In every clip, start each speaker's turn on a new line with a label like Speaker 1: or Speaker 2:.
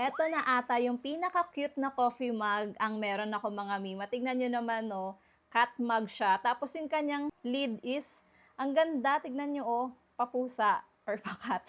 Speaker 1: Eto na ata yung pinaka-cute na coffee mug ang meron ako mga mima. Tignan nyo naman, no? Cat mug siya. Tapos yung kanyang lid is, ang ganda. Tignan nyo, oh. Papusa or pakat.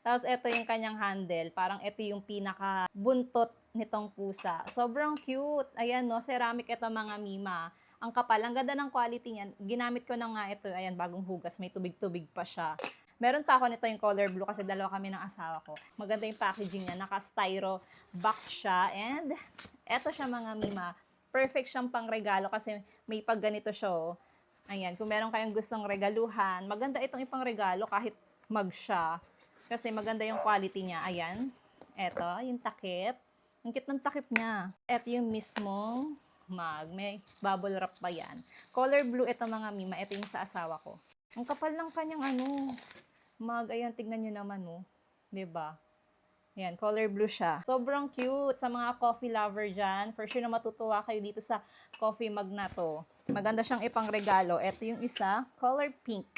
Speaker 1: Tapos ito yung kanyang handle. Parang ito yung pinaka-buntot nitong pusa. Sobrang cute. Ayan, no? Ceramic ito mga mima. Ang kapal. Ang ganda ng quality niyan. Ginamit ko na nga ito. Ayan, bagong hugas. May tubig-tubig pa siya. Meron pa ako nito yung color blue kasi dalawa kami ng asawa ko. Maganda yung packaging niya. Naka-styro box siya. And eto siya mga mima. Perfect siyang pang regalo kasi may pag ganito siya. Oh. Ayan, kung meron kayong gustong regaluhan, maganda itong ipang regalo kahit mag siya. Kasi maganda yung quality niya. Ayan. Eto, yung takip. Ang cute ng takip niya. Eto yung mismong mug. May bubble wrap pa yan. Color blue ito mga mima. Ito yung sa asawa ko. Ang kapal ng kanyang mug. Ayan, tignan nyo naman, oh. 'Di ba? Ayan, color blue siya. Sobrang cute sa mga coffee lover dyan. For sure na matutuwa kayo dito sa coffee mug na to. Maganda siyang ipang regalo. Ito yung isa, color pink.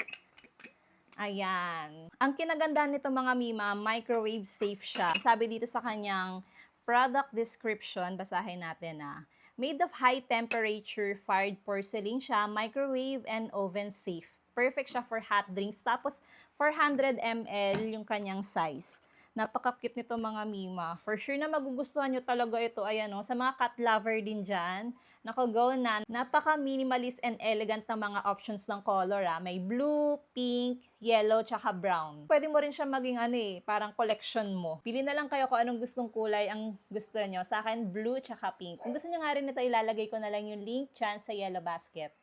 Speaker 1: Ayan. Ang kinaganda nito mga mima, microwave safe siya. Sabi dito sa kanyang product description, basahin natin na. Made of high temperature fired porcelain siya, microwave and oven safe. Perfect siya for hot drinks. Tapos 400 ml yung kanyang size. Napaka-cute nito mga mima. For sure na magugustuhan nyo talaga ito. Ayan o, sa mga cat lover din dyan. Naku, go na. Napaka-minimalist and elegant na mga options ng color. May blue, pink, yellow, tsaka brown. Pwede mo rin siya maging parang collection mo. Pili na lang kayo kung anong gustong kulay ang gusto nyo. Sa akin, blue tsaka pink. Kung gusto nyo nga rin ito, ilalagay ko na lang yung link dyan sa yellow basket.